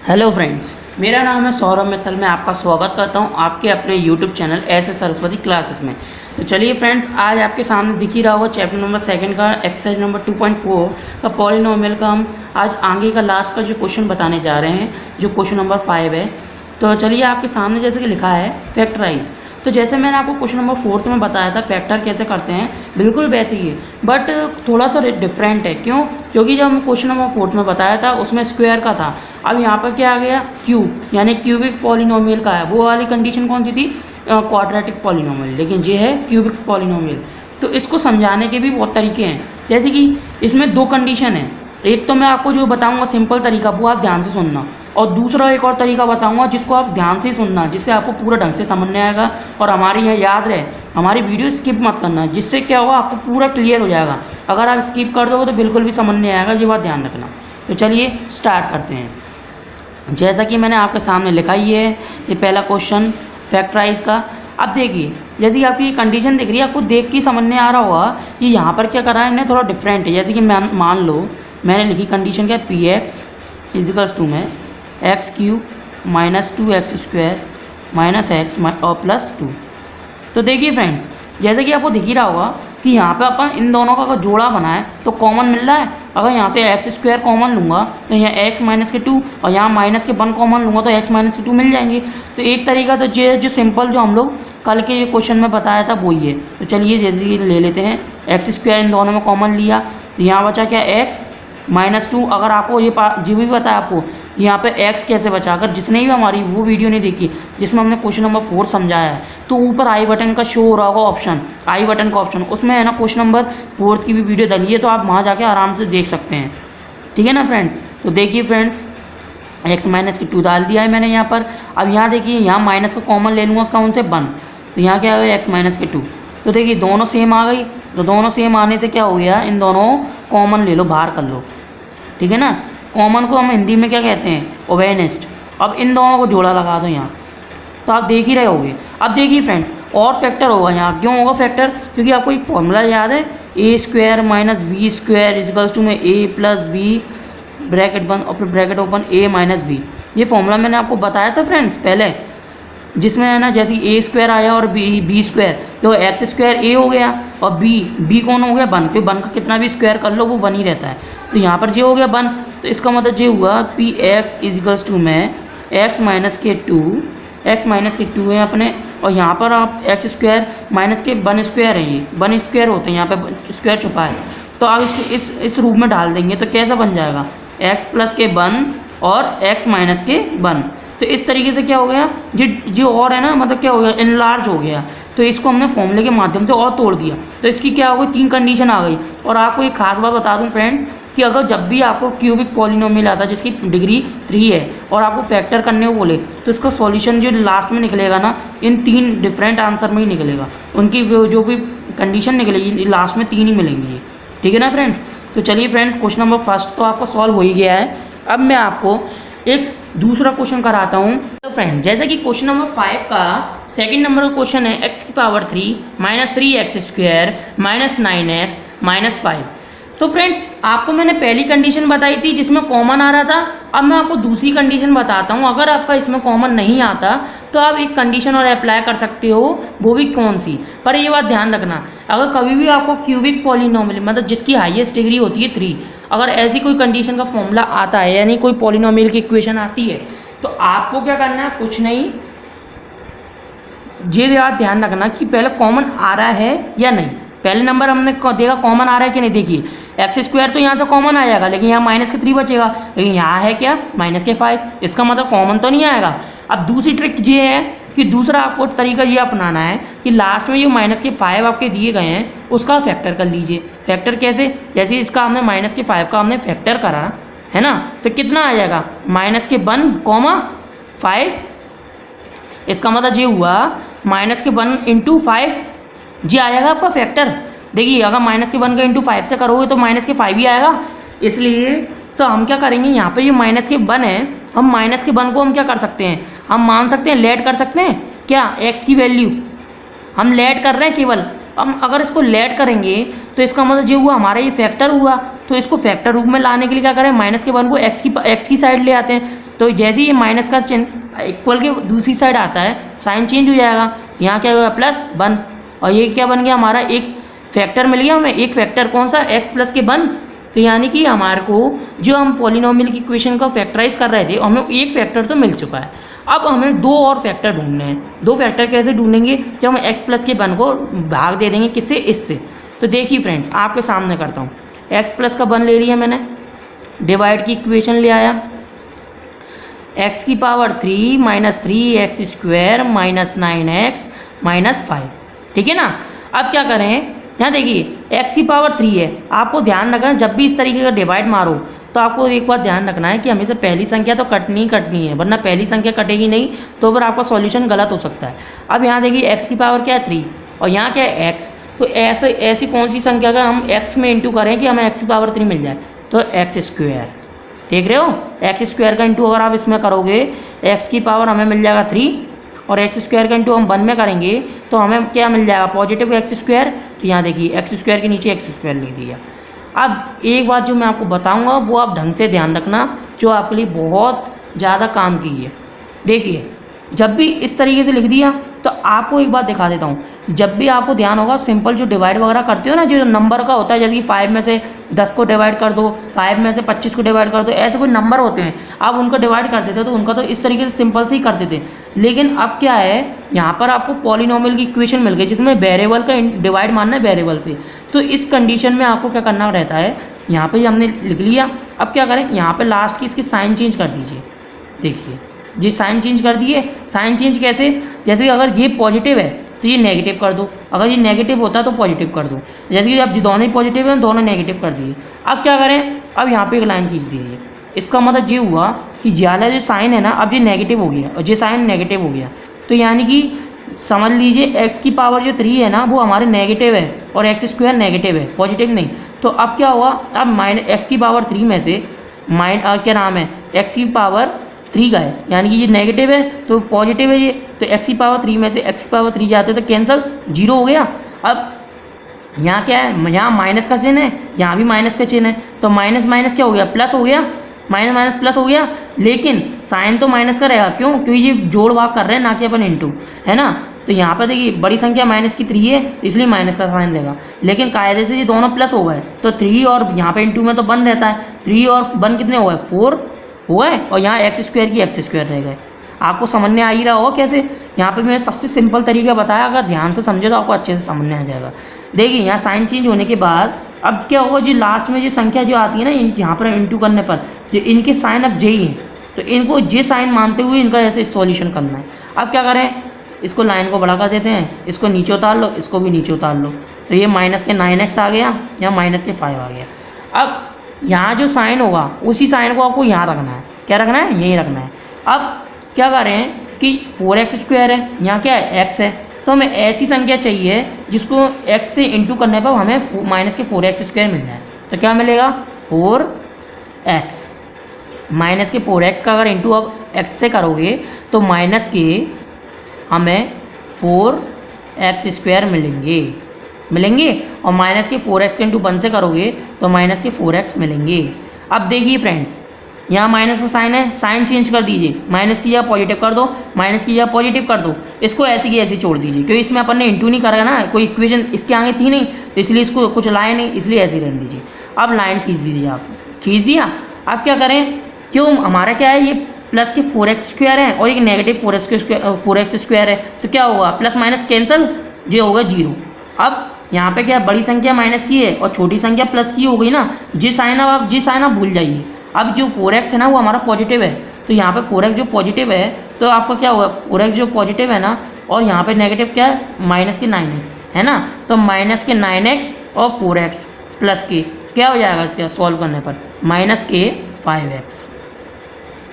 Hello friends, मेरा नाम है सौरभ मित्तल। मैं आपका स्वागत करता हूं आपके अपने YouTube channel S Saraswati classes में। तो चलिए फ्रेंड्स, आज आपके सामने दिख ही रहा होगा चैप्टर नंबर 2 का एक्सरसाइज नंबर 2.4 का पॉलिनोमियल का हम आज आगे का लास्ट का जो क्वेश्चन बताने जा रहे हैं, जो क्वेश्चन नंबर 5 है। तो चलिए, आपके सामने जैसे कि लिखा है फैक्टराइज। तो जैसे मैंने आपको क्वेश्चन नंबर 4 में बताया था फैक्टर कैसे करते हैं, बिल्कुल वैसे ही है, बट थोड़ा सा डिफरेंट है। क्यों? क्योंकि जब हम क्वेश्चन नंबर 4 में बताया था उसमें स्क्वायर का था, अब यहाँ पर क्या आ गया, क्यूब, यानी क्यूबिक पॉलिनोमियल का है। वो वाली कंडीशन कौन सी थी? क्वाड्रेटिक पॉलिनोमियल, लेकिन ये है क्यूबिक पॉलिनोमियल। तो इसको समझाने के भी बहुत तरीके हैं। जैसे कि इसमें दो कंडीशन है, एक तो मैं आपको जो बताऊंगा सिंपल तरीका, वो आप ध्यान से सुनना, और दूसरा एक और तरीका बताऊंगा जिसको आप ध्यान से सुनना, जिससे आपको पूरा ढंग से समझ में आएगा और हमारी यह याद रहे। हमारी वीडियो स्किप मत करना, जिससे क्या होगा, आपको पूरा क्लियर हो जाएगा। अगर आप स्किप कर दोगे तो बिल्कुल भी समझ नहीं आएगा, ये बात ध्यान रखना। तो चलिए स्टार्ट करते हैं। जैसा कि मैंने आपके सामने लिखा ही है, ये पहला क्वेश्चन फैक्टराइज का। अब देखिए, जैसे कि आपकी ये कंडीशन दिख रही है, आपको देख के समझ में आ रहा होगा कि यहाँ पर क्या कर रहा है, इन्हें थोड़ा डिफरेंट है। जैसे कि मान लो मैंने लिखी कंडीशन क्या, पी एक्स इजिकल्स टू में x cube minus 2x² minus x और प्लस 2। तो देखिए फ्रेंड्स, जैसे कि आपको दिख ही रहा होगा कि यहाँ पे अपन इन दोनों का अगर जोड़ा बनाए तो कॉमन मिल रहा है। अगर यहाँ से x² कॉमन लूँगा तो यहाँ x माइनस के 2 और यहाँ माइनस के 1 कॉमन लूँगा तो x माइनस के 2 मिल जाएंगे। तो एक तरीका तो ये जो सिंपल जो हम लोग कल के ये क्वेश्चन में बताया था वही है। तो चलिए जैसे कि ले लेते हैं, x² इन दोनों में कॉमन लिया तो यहाँ बचा क्या, x माइनस 2। अगर आपको ये भी बताया आपको यहाँ पे x कैसे बचा, अगर जिसने भी हमारी वो वीडियो नहीं देखी जिसमें हमने क्वेश्चन नंबर 4 समझाया है, तो ऊपर आई बटन का शो हो रहा होगा ऑप्शन, आई बटन का ऑप्शन, उसमें है ना क्वेश्चन नंबर 4 की भी वीडियो डली है, तो आप वहाँ जाके आराम से देख सकते हैं। ठीक है ना फ्रेंड्स? तो देखिए फ्रेंड्स, x माइनस के 2 डाल दिया है मैंने यहाँ पर। अब यहाँ देखिए, यहाँ माइनस का कॉमन ले लूँगा, कौन से 1, तो यहाँ क्या है, x माइनस के 2। तो देखिए दोनों सेम आ गई, तो दोनों सेम आने से क्या हो गया, इन दोनों कॉमन ले लो, बाहर कर लो। ठीक है ना? कॉमन को हम हिंदी में क्या कहते हैं, ओवेनेस्ट। अब इन दोनों को जोड़ा लगा दो यहाँ, तो आप देख ही रहे होगे। अब देखिए फ्रेंड्स, और फैक्टर होगा यहाँ। क्यों होगा फैक्टर? क्योंकि आपको एक फॉर्मूला याद है, a² minus b² equals to में a प्लस बी ब्रैकेट बंद और फिर bracket open a minus B. ये फॉर्मूला मैंने आपको बताया था फ्रेंड्स पहले, जिसमें है ना, जैसे a² आया और b² तो x² a हो गया और b कौन हो गया, 1, क्योंकि 1 का कितना भी स्क्वायर कर लो वो 1 ही रहता है। तो यहाँ पर ये हो गया 1, तो इसका मतलब ये हुआ पी एक्स इजिकल्स टू में x माइनस के 2 है अपने, और यहाँ पर आप x² माइनस के 1² है, ये 1² होते हैं, यहाँ पे स्क्वायर छुपा है। तो आप इसको इस रूप में डाल देंगे तो कैसा बन जाएगा, x प्लस के 1 और x माइनस के 1। तो इस तरीके से क्या हो गया, ये और है ना, मतलब क्या हो गया, इनलार्ज हो गया। तो इसको हमने फॉर्मूले के माध्यम से और तोड़ दिया, तो इसकी क्या हो गई, 3 कंडीशन आ गई। और आपको एक खास बात बता दूं फ्रेंड्स, कि अगर जब भी आपको क्यूबिक पॉलिनोमियल आता है जिसकी डिग्री 3 है और आपको फैक्टर करने को बोले, तो इसका सॉल्यूशन जो लास्ट में निकलेगा ना, इन 3 डिफरेंट आंसर में ही निकलेगा। उनकी जो भी कंडीशन निकलेगी लास्ट में 3 ही मिलेंगी। ठीक है ना फ्रेंड्स? तो चलिए फ्रेंड्स, क्वेश्चन नंबर 1 तो आपका सॉल्व हो ही गया है। अब मैं आपको एक दूसरा क्वेश्चन कराता हूँ। तो फ्रेंड, जैसे कि क्वेश्चन नंबर 5 का सेकंड नंबर का क्वेश्चन है, x की power 3 minus 3x² minus 9x minus 5। तो फ्रेंड्स, आपको मैंने पहली कंडीशन बताई थी जिसमें कॉमन आ रहा था। अब मैं आपको दूसरी कंडीशन बताता हूँ। अगर आपका इसमें कॉमन नहीं आता तो आप एक कंडीशन और अप्लाई कर सकते हो, वो भी कौन सी, पर ये बात ध्यान रखना, अगर कभी भी आपको क्यूबिक पॉलिनोमियल मतलब जिसकी हाईएस्ट डिग्री होती है 3, अगर ऐसी कोई कंडीशन का फॉर्मूला आता है, यानी कोई पॉलिनोमियल की इक्वेशन आती है, तो आपको क्या करना है, कुछ नहीं, ये बात ध्यान रखना कि पहले कॉमन आ रहा है या नहीं। पहले नंबर हमने देखा कॉमन आ रहा है कि नहीं। देखिए x² तो यहाँ से कॉमन आ जाएगा, लेकिन यहाँ माइनस के 3 बचेगा, लेकिन यहाँ है क्या, माइनस के 5, इसका मतलब कॉमन तो नहीं आएगा। अब दूसरी ट्रिक ये है कि दूसरा आपको तरीका ये अपनाना है कि लास्ट में जो माइनस के 5 आपके दिए गए हैं उसका फैक्टर कर लीजिए। फैक्टर कैसे? जैसे इसका हमने माइनस के 5 का हमने फैक्टर करा है ना, तो कितना आ जाएगा, माइनस के 1,5। इसका मतलब ये हुआ माइनस के 1 इंटू 5 जी आएगा आपका फैक्टर। देखिए अगर माइनस के 1 का इंटू 5 से करोगे तो माइनस के 5 ही आएगा। इसलिए तो हम क्या करेंगे, यहाँ पे ये माइनस के 1 है, हम माइनस के 1 को हम क्या कर सकते हैं, हम मान सकते हैं, लेट कर सकते हैं क्या, x की वैल्यू हम लेट कर रहे हैं केवल। हम अगर इसको लेट करेंगे तो इसका मतलब ये हुआ हमारा ये फैक्टर हुआ, तो इसको फैक्टर रूप में लाने के लिए क्या करें, माइनस के 1 को x की साइड ले आते हैं। तो जैसे ही ये माइनस का चिन्ह इक्वल के दूसरी साइड आता है साइन चेंज हो जाएगा, यहाँ क्या होगा +1, और ये क्या बन गया हमारा एक फैक्टर मिल गया हमें, एक फैक्टर कौन सा x प्लस के 1। तो यानी कि हमारे को जो हम पॉलिनोमियल की इक्वेशन को फैक्टराइज कर रहे थे हमें एक फैक्टर तो मिल चुका है। अब हमें 2 और फैक्टर ढूंढने हैं। 2 फैक्टर कैसे ढूंढेंगे, जब हम x प्लस के 1 को भाग दे देंगे किससे, इससे। तो देखिए फ्रेंड्स आपके सामने करता हूँ, x प्लस का 1 ले लिया मैंने, डिवाइड की इक्वेशन ले आया, x की पावर 3 - 3x² - 9x - 5, ठीक है ना। अब क्या करें, यहाँ देखिए x की पावर 3 है, आपको ध्यान रखना जब भी इस तरीके का डिवाइड मारो तो आपको एक बात ध्यान रखना है कि हमेशा पहली संख्या तो कटनी है, वरना पहली संख्या कटेगी नहीं तो फिर आपका सॉल्यूशन गलत हो सकता है। अब यहाँ देखिए x की पावर क्या है 3 और यहाँ क्या है x, तो ऐसी कौन सी संख्या का हम x में इंटू करें कि हमें x की पावर 3 मिल जाए, तो x², देख रहे हो x² का इंटू अगर आप इसमें करोगे x की पावर हमें मिल जाएगा 3 और x² का इंटू हम 1 में करेंगे तो हमें क्या मिल जाएगा पॉजिटिव x²। तो यहाँ देखिए x² के नीचे x² लिख दिया। अब एक बात जो मैं आपको बताऊंगा वो आप ढंग से ध्यान रखना, जो आपके लिए बहुत ज़्यादा काम की है। देखिए जब भी इस तरीके से लिख दिया तो आपको एक बात दिखा देता हूँ, जब भी आपको ध्यान होगा सिंपल जो डिवाइड वगैरह करते हो ना, जो नंबर का होता है, जैसे कि 5 में से 10 को डिवाइड कर दो, 5 में से 25 को डिवाइड कर दो, ऐसे कोई नंबर होते हैं आप उनको डिवाइड करते थे तो उनका तो इस तरीके से सिंपल से ही करते थे। लेकिन अब क्या है, यहाँ पर आपको पॉलिनोमियल की इक्वेशन मिल गई जिसमें वेरिएबल का डिवाइड मानना है वेरिएबल से। तो इस कंडीशन में आपको क्या करना रहता है, यहाँ पर हमने लिख लिया, अब क्या करें यहाँ पर लास्ट की इसकी साइन चेंज कर दीजिए। देखिए ये साइन चेंज कर दिए, साइन चेंज कैसे, जैसे कि अगर ये पॉजिटिव है तो ये नेगेटिव कर दो, अगर ये नेगेटिव होता है तो पॉजिटिव कर दो, जैसे कि अब दोनों ही पॉजिटिव हैं दोनों नेगेटिव कर दिए। अब क्या करें, अब यहाँ पे एक लाइन खींच दीजिए, इसका मतलब ये हुआ कि ज़्यादा जो साइन है ना अब ये नेगेटिव हो गया और ये साइन नेगेटिव हो गया। तो यानी कि समझ लीजिए x की पावर जो 3 है ना वो हमारे नेगेटिव है और x² नेगेटिव है, पॉजिटिव नहीं। तो अब क्या हुआ, अब -x की पावर 3 में से क्या नाम है x की पावर 3 का है, यानी कि ये नेगेटिव है तो पॉजिटिव है ये, तो x की पावर 3 में से x की पावर 3 जाते तो कैंसिल 0 हो गया। अब यहाँ क्या है, यहाँ माइनस का चिन्ह है, यहाँ भी माइनस का चिन्ह है, तो माइनस माइनस क्या हो गया प्लस हो गया, माइनस माइनस प्लस हो गया। लेकिन साइन तो माइनस का रहेगा, क्यों, क्योंकि ये जोड़ भाग कर रहे हैं ना कि अपन इंटू, है ना। तो यहाँ पर देखिए बड़ी संख्या माइनस की 3 है इसलिए माइनस का साइन रहेगा, लेकिन कायदे से ये दोनों प्लस हो गए तो 3 और यहाँ पे इंटू में तो 1 रहता है, 3 और 1 कितने हो गए 4 हुआ है, और यहाँ x² की x² रह गए। आपको समझ में आ ही रहा होगा कैसे, यहाँ पे मैंने सबसे सिंपल तरीका बताया, अगर ध्यान से समझे तो आपको अच्छे से समझ में आ जाएगा। देखिए यहाँ साइन चेंज होने के बाद अब क्या होगा, जो लास्ट में जो संख्या जो आती है ना यहाँ पर इंटू करने पर जो इनके साइन अब जे ही हैं, तो इनको जे साइन मानते हुए इनका ऐसे सॉल्यूशन करना है। अब क्या करें, इसको लाइन को बड़ा कर देते हैं, इसको नीचे उतार लो, इसको भी नीचे उतार लो, तो ये माइनस के 9x आ गया या माइनस के 5 आ गया। अब यहाँ जो साइन होगा उसी साइन को आपको यहाँ रखना है, क्या रखना है, यहीं रखना है। अब क्या करें कि 4x² है, यहाँ क्या है x है, तो हमें ऐसी संख्या चाहिए जिसको x से इंटू करने पर हमें माइनस के 4x² मिल जाए। तो क्या मिलेगा 4x, माइनस के 4x का अगर इंटू अब x से करोगे तो माइनस के हमें 4x² मिलेंगे और माइनस के 4x के इंटू 1 से करोगे तो माइनस के 4x मिलेंगे। अब देखिए फ्रेंड्स यहाँ माइनस का साइन है, साइन चेंज कर दीजिए, माइनस की जगह पॉजिटिव कर दो, माइनस की जगह पॉजिटिव कर दो, इसको ऐसी की ऐसी छोड़ दीजिए, क्योंकि इसमें अपन ने इंटू नहीं करा ना, कोई इक्वेशन इसके आगे थी नहीं तो इसलिए इसको कुछ लाए नहीं, इसलिए ऐसे रहने दीजिए। अब लाइन खींच दीजिए, आप खींच दिया। अब क्या करें, क्यों हमारा क्या है, ये प्लस के 4x² है और एक नेगेटिव 4x² है, तो क्या होगा प्लस माइनस कैंसिल, ये होगा 0। अब यहाँ पे क्या बड़ी संख्या माइनस की है और छोटी संख्या प्लस की हो गई ना, जी साइन आप भूल जाइए। अब जो 4x है ना वो हमारा पॉजिटिव है, तो यहाँ पे 4x जो पॉजिटिव है तो आपको क्या होगा 4x जो पॉजिटिव है ना, और यहाँ पे नेगेटिव क्या है माइनस के 9x है ना, तो माइनस के 9x और 4x प्लस के क्या हो जाएगा इसका सॉल्व करने पर माइनस के 5x,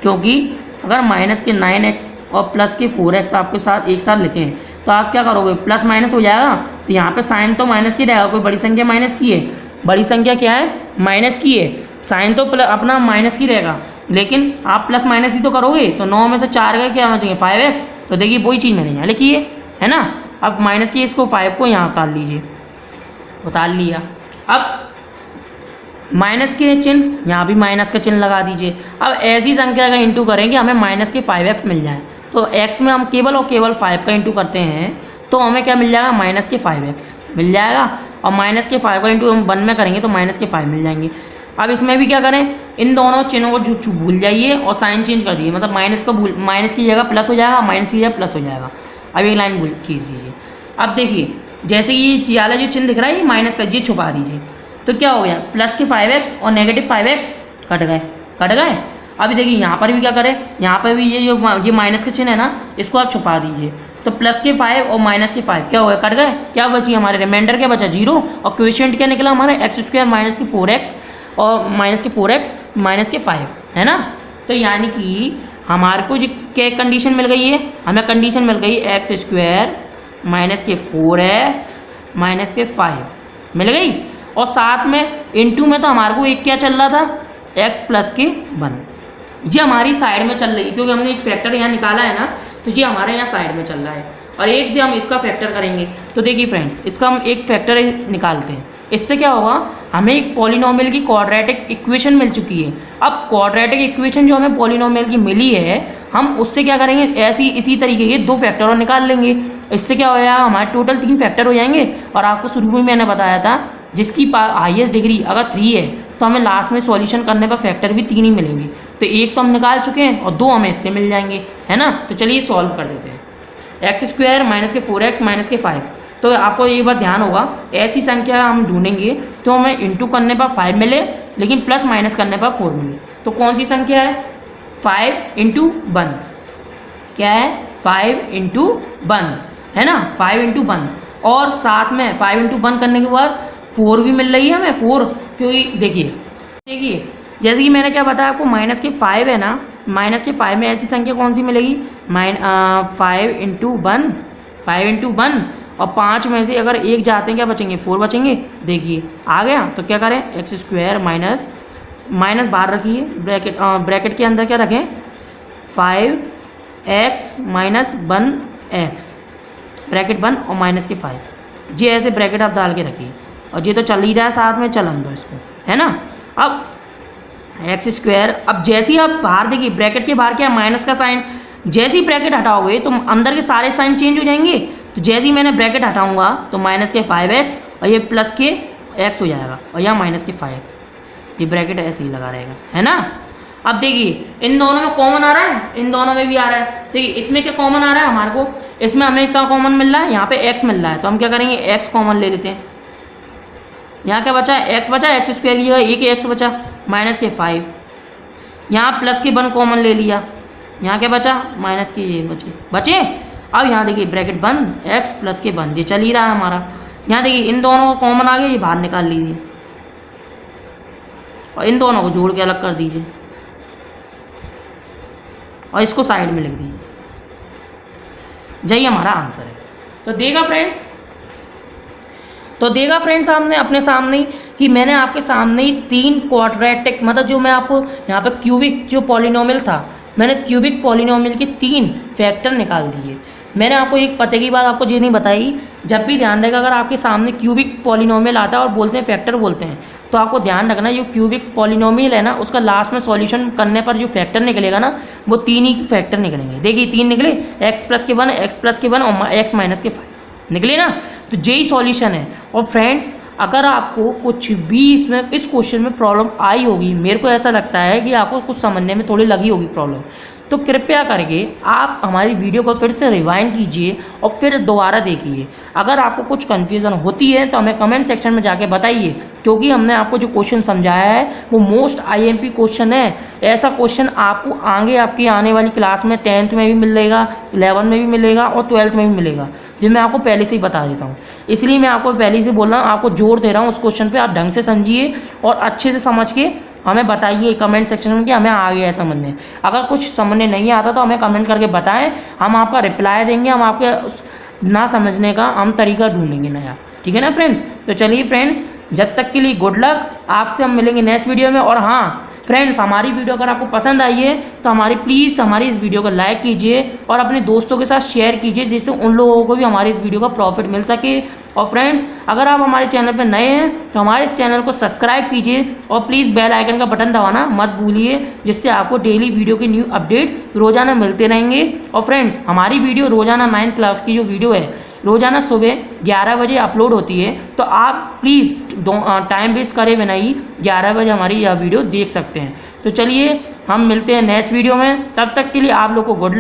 क्योंकि अगर माइनस के 9x और प्लस के 4x आपके साथ एक साथ लिखें तो आप क्या करोगे प्लस माइनस हो जाएगा, तो यहाँ पे साइन तो माइनस की रहेगा, कोई बड़ी संख्या माइनस की है, बड़ी संख्या क्या है माइनस की है, साइन तो अपना माइनस की रहेगा, लेकिन आप प्लस माइनस ही तो करोगे, तो 9 में से 4 गए क्या बचेंगे 5x, तो देखिए वही चीज़ मैंने यहाँ लिखी है ना। अब माइनस की इसको 5 को यहाँ उतार लीजिए, उतार लिया। अब माइनस के चिन्ह, यहाँ भी माइनस का चिन्ह लगा दीजिए। अब ऐसी संख्या का इंटू करेंगे हमें माइनस के 5x मिल जाए, तो x में हम केवल और केवल 5 का इंटू करते हैं तो हमें क्या मिल जाएगा, माइनस के 5x मिल जाएगा। और माइनस के 5 का इंटू हम 1 में करेंगे तो माइनस के 5 मिल जाएंगे। अब इसमें भी क्या करें, इन दोनों चिन्हों को भूल जाइए और साइन चेंज कर दीजिए, मतलब माइनस की जगह प्लस हो जाएगा, माइनस की जगह प्लस हो जाएगा। अब एक लाइन खींच दीजिए। अब देखिए जैसे ये वाला जो चिन्ह दिख रहा है ये माइनस का, ये छुपा दीजिए, तो क्या हो गया, प्लस के 5x और नेगेटिव 5x कट गए। अभी देखिए यहाँ पर भी क्या करें, यहाँ पर भी ये माइनस का चिन्ह है ना, इसको आप छुपा दीजिए, तो प्लस के 5 और माइनस के 5 क्या हो गया, कट गए। क्या बची हमारे रिमाइंडर, क्या बचा, 0, और क्वोशिएंट क्या निकला हमारे x² माइनस के 4x और माइनस के 4x माइनस के 5, है ना। तो यानी कि हमारे को जो क्या कंडीशन मिल गई है, हमें कंडीशन मिल गई x² माइनस के 4x माइनस के 5 मिल गई। और साथ में इनटू में तो हमारे को एक क्या चल रहा था, x प्लस के 1, जी हमारी साइड में चल रही है क्योंकि हमने एक फैक्टर यहाँ निकाला है ना, तो जी हमारे यहाँ साइड में चल रहा है। और एक जो हम इसका फैक्टर करेंगे तो देखिए फ्रेंड्स, इसका हम एक फैक्टर निकालते हैं, इससे क्या होगा, हमें एक पॉलिनोमियल की क्वाड्रेटिक इक्वेशन मिल चुकी है। अब क्वाड्रेटिक इक्वेशन जो हमें पॉलिनोमियल की मिली है, हम उससे क्या करेंगे, ऐसी इसी तरीके के 2 फैक्टर और निकाल लेंगे। इससे क्या हो जाएगा, हमारे टोटल 3 फैक्टर हो जाएंगे। और आपको शुरू में मैंने बताया था जिसकी हाईएस्ट डिग्री अगर 3 है तो हमें लास्ट में सॉल्यूशन करने पर फैक्टर भी 3 ही मिलेंगे। तो एक तो हम निकाल चुके हैं और 2 हमें इससे मिल जाएंगे, है ना। तो चलिए सॉल्व कर देते हैं। x² माइनस के 4x माइनस के 5, तो आपको ये बात ध्यान होगा, ऐसी संख्या हम ढूंढेंगे तो हमें इंटू करने पर 5 मिले लेकिन प्लस माइनस करने पर 4 मिले। तो कौन सी संख्या है, 5 × 1, क्या है, 5 × 1, है ना, 5 × 1। और साथ में 5 × 1 करने के बाद 4 भी मिल रही है हमें, 4, क्योंकि देखिए जैसे कि मैंने क्या बताया आपको, माइनस के 5 है ना, माइनस के 5 में ऐसी संख्या कौन सी मिलेगी, 5 × 1, 5 × 1, और 5 में से अगर एक जाते हैं क्या बचेंगे, 4 बचेंगे। देखिए आ गया, तो क्या करें, x² माइनस बाहर रखिए, ब्रैकेट के अंदर क्या रखें, 5x माइनस 1x, ब्रैकेट 1 और माइनस के 5, ये ऐसे ब्रैकेट आप डाल के रखिए। और ये तो चल ही रहा है साथ में, चलन दो इसको, है ना। अब x², अब जैसे ही आप बाहर देखिए ब्रैकेट के बाहर क्या माइनस का साइन, जैसे ही ब्रैकेट हटाओगे तो अंदर के सारे साइन चेंज हो जाएंगे। तो जैसे ही मैंने ब्रैकेट हटाऊंगा तो माइनस के 5x और ये प्लस के x हो जाएगा, और यहाँ माइनस के 5, ये ब्रैकेट ऐसे ही लगा रहेगा, है ना। अब देखिए इन दोनों में कॉमन आ रहा है, इन दोनों में भी आ रहा है। देखिए इसमें क्या कॉमन आ रहा है हमारे को, इसमें हमें क्या कॉमन मिल रहा है, यहाँ पे x मिल रहा है, तो हम क्या करेंगे, x कॉमन ले लेते हैं। यहाँ क्या बचा, x बचा, x² की जगह एक x बचा, माइनस के 5, यहाँ प्लस के 1 कॉमन ले लिया, यहाँ क्या बचा, माइनस के ये बचे। अब यहाँ देखिए ब्रैकेट बंद, x प्लस के 1, ये चल ही रहा है हमारा। यहाँ देखिए इन दोनों को कॉमन आ गया, ये बाहर निकाल लीजिए और इन दोनों को जोड़ के अलग कर दीजिए और इसको साइड में लिख दीजिए, यही हमारा आंसर है। तो देखा फ्रेंड्स आपने अपने सामने ही कि मैंने आपके सामने ही 3 क्वाड्रेटिक, मतलब जो मैं आपको यहाँ पे क्यूबिक जो पॉलिनोमियल था, मैंने क्यूबिक पॉलिनोमियल के 3 फैक्टर निकाल दिए। मैंने आपको एक पते की बात आपको ये नहीं बताई, जब भी ध्यान देगा अगर आपके सामने क्यूबिक पॉलिनोमियल आता है और बोलते हैं फैक्टर बोलते हैं, तो आपको ध्यान रखना जो क्यूबिक पॉलिनोमियल है ना, उसका लास्ट में सॉल्यूशन करने पर जो फैक्टर निकलेगा ना, वो 3 ही फैक्टर निकलेंगे। देखिए 3 निकले, x प्लस के 1, x प्लस के 1 और x माइनस के 5 निकले ना, तो यही सॉल्यूशन है। और फ्रेंड्स अगर आपको कुछ भी इसमें इस क्वेश्चन में प्रॉब्लम आई होगी, मेरे को ऐसा लगता है कि आपको कुछ समझने में थोड़ी लगी होगी प्रॉब्लम, तो कृपया करके आप हमारी वीडियो को फिर से रिवाइंड कीजिए और फिर दोबारा देखिए। अगर आपको कुछ कन्फ्यूज़न होती है तो हमें कमेंट सेक्शन में जाके बताइए, क्योंकि हमने आपको जो क्वेश्चन समझाया है वो मोस्ट IMP क्वेश्चन है। ऐसा क्वेश्चन आपको आगे आपकी आने वाली क्लास में 10th में भी मिलेगा, 11 में भी मिलेगा और 12th में भी मिलेगा, जो मैं आपको पहले से ही बता देता हूँ। इसलिए मैं आपको पहले से बोल रहा हूँ, आपको जोर दे रहा हूँ उस क्वेश्चन पर, आप ढंग से समझिए और अच्छे से समझ के हमें बताइए कमेंट सेक्शन में कि हमें आ गया है समझने। अगर कुछ समझने नहीं आता तो हमें कमेंट करके बताएं, हम आपका रिप्लाई देंगे, हम आपके ना समझने का हम तरीका ढूंढेंगे नया, ठीक है ना फ्रेंड्स। तो चलिए फ्रेंड्स, जब तक के लिए गुड लक, आपसे हम मिलेंगे नेक्स्ट वीडियो में। और हाँ फ्रेंड्स, हमारी वीडियो अगर आपको पसंद आई है तो प्लीज़ हमारी इस वीडियो को लाइक कीजिए और अपने दोस्तों के साथ शेयर कीजिए, जिससे उन लोगों को भी हमारी इस वीडियो का प्रॉफिट मिल सके और फ्रेंड्स, अगर आप हमारे चैनल पर नए हैं तो हमारे इस चैनल को सब्सक्राइब कीजिए और प्लीज़ बेल आइकन का बटन दबाना मत भूलिए, जिससे आपको डेली वीडियो के न्यू अपडेट रोज़ाना मिलते रहेंगे। और फ्रेंड्स, हमारी वीडियो रोज़ाना 9th क्लास की जो वीडियो है रोज़ाना सुबह 11 बजे अपलोड होती है, तो आप प्लीज़ टाइम वेस्ट करे बिना ही 11 बजे हमारी यह वीडियो देख सकते हैं। तो चलिए हम मिलते हैं नेक्स्ट वीडियो में, तब तक के लिए आप लोग को गुड